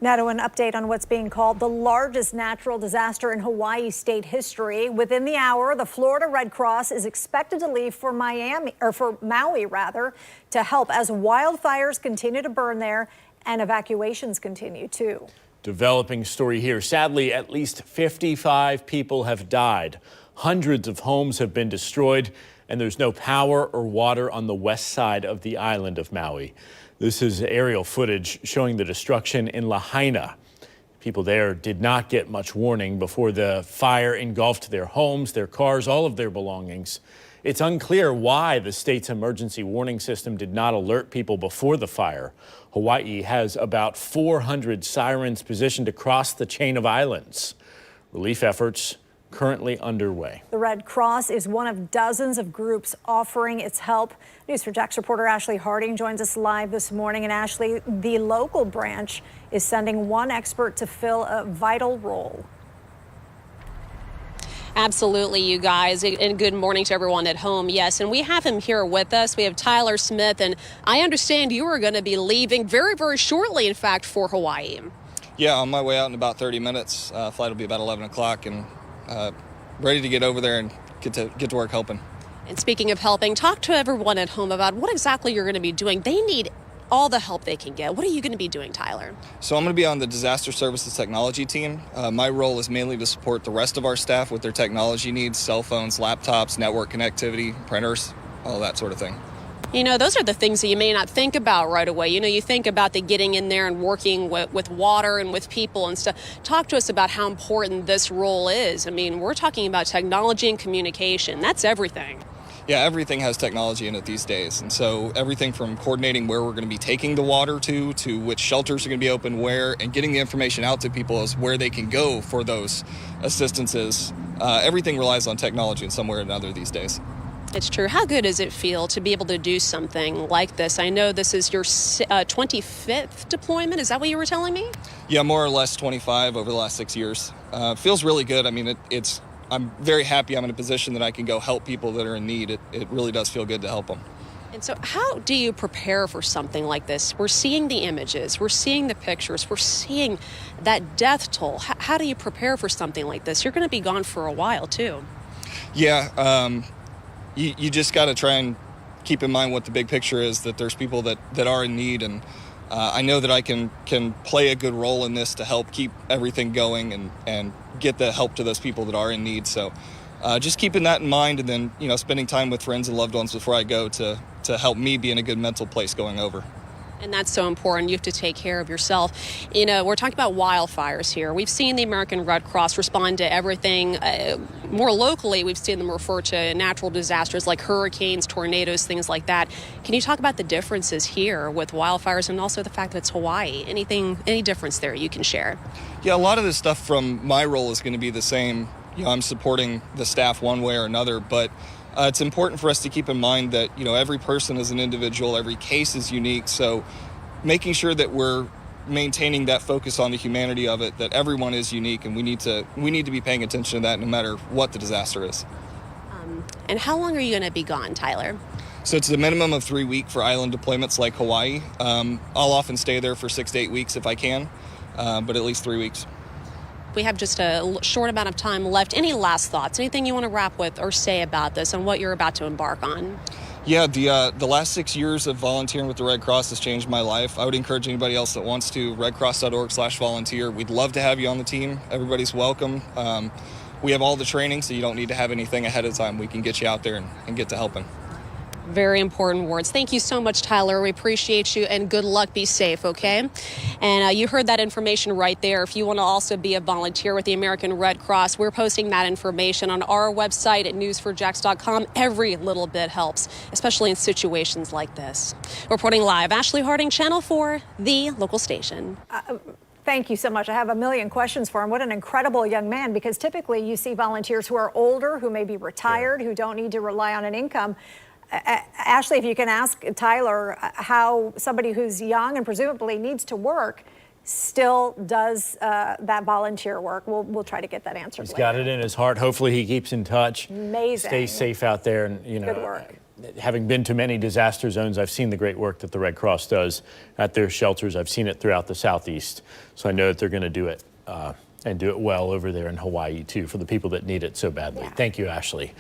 Now to an update on what's being called the largest natural disaster in Hawaii state history. Within the hour, the Florida Red Cross is expected to leave for Maui to help as wildfires continue to burn there and evacuations continue too. Developing story here. Sadly, at least 55 people have died. Hundreds of homes have been destroyed, and there's no power or water on the west side of the island of Maui. This is aerial footage showing the destruction in Lahaina. People there did not get much warning before the fire engulfed their homes, their cars, all of their belongings. It's unclear why the state's emergency warning system did not alert people before the fire. Hawaii has about 400 sirens positioned across the chain of islands. Relief efforts currently underway. The Red Cross is one of dozens of groups offering its help. News4Jax reporter Ashley Harding joins us live this morning. And Ashley, the local branch is sending one expert to fill a vital role. Absolutely, you guys, and good morning to everyone at home. Yes, and we have him here with us. We have Tyler Smith, and I understand you are going to be leaving very, very shortly, in fact, for Hawaii. Yeah, on my way out in about 30 minutes. Flight will be about 11 o'clock, and ready to get over there and get to work helping. And speaking of helping, talk to everyone at home about what exactly you're going to be doing. They need all the help they can get. What are you going to be doing, Tyler? So I'm going to be on the Disaster Services Technology team. My role is mainly to support the rest of our staff with their technology needs, cell phones, laptops, network connectivity, printers, all that sort of thing. You know, those are the things that you may not think about right away. You know, you think about the getting in there and working with water and with people and stuff. Talk to us about how important this role is. I mean, we're talking about technology and communication. That's everything. Yeah, everything has technology in it these days. And so everything from coordinating where we're going to be taking the water to which shelters are going to be open where, and getting the information out to people as where they can go for those assistances. Everything relies on technology in some way or another these days. It's true. How good does it feel to be able to do something like this? I know this is your 25th deployment. Is that what you were telling me? Yeah, more or less 25 over the last 6 years. Feels really good. I mean, I'm very happy I'm in a position that I can go help people that are in need. It really does feel good to help them. And so how do you prepare for something like this? We're seeing the images, we're seeing the pictures, we're seeing that death toll. How do you prepare for something like this? You're going to be gone for a while, too. Yeah, you just got to try and keep in mind what the big picture is, that there's people that are in need, and I know that I can play a good role in this to help keep everything going and get the help to those people that are in need. So just keeping that in mind, and then, you know, spending time with friends and loved ones before I go to help me be in a good mental place going over. And that's so important. You have to take care of yourself. You know, we're talking about wildfires here. We've seen the American Red Cross respond to everything. More locally, we've seen them refer to natural disasters like hurricanes, tornadoes, things like that. Can you talk about the differences here with wildfires and also the fact that it's Hawaii? Any difference there you can share? Yeah, a lot of this stuff from my role is going to be the same. You know, I'm supporting the staff one way or another, but it's important for us to keep in mind that, you know, every person is an individual, every case is unique. So making sure that we're maintaining that focus on the humanity of it, that everyone is unique, and we need to be paying attention to that no matter what the disaster is. And how long are you going to be gone, Tyler? So it's a minimum of 3 weeks for island deployments like Hawaii. I'll often stay there for 6 to 8 weeks if I can, but at least 3 weeks. We have just a short amount of time left. Any last thoughts? Anything you want to wrap with or say about this and what you're about to embark on? Yeah, the last 6 years of volunteering with the Red Cross has changed my life. I would encourage anybody else that wants to, redcross.org/volunteer. We'd love to have you on the team. Everybody's welcome. We have all the training, so you don't need to have anything ahead of time. We can get you out there and get to helping. Very important words. Thank you so much, Tyler. We appreciate you, and good luck. Be safe, okay? And you heard that information right there. If you want to also be a volunteer with the American Red Cross, we're posting that information on our website at news4jax.com. Every little bit helps, especially in situations like this. Reporting live, Ashley Harding, Channel 4, the local station. Thank you so much. I have a million questions for him. What an incredible young man, because typically you see volunteers who are older, who may be retired, who don't need to rely on an income. Ashley, if you can ask Tyler how somebody who's young and presumably needs to work still does that volunteer work. We'll try to get that answered He's later. got it in his heart. Hopefully he keeps in touch. Amazing. Stay safe out there. And, you know, Good work. Having been to many disaster zones, I've seen the great work that the Red Cross does at their shelters. I've seen it throughout the Southeast. So I know that they're going to do it and do it well over there in Hawaii, too, for the people that need it so badly. Yeah. Thank you, Ashley.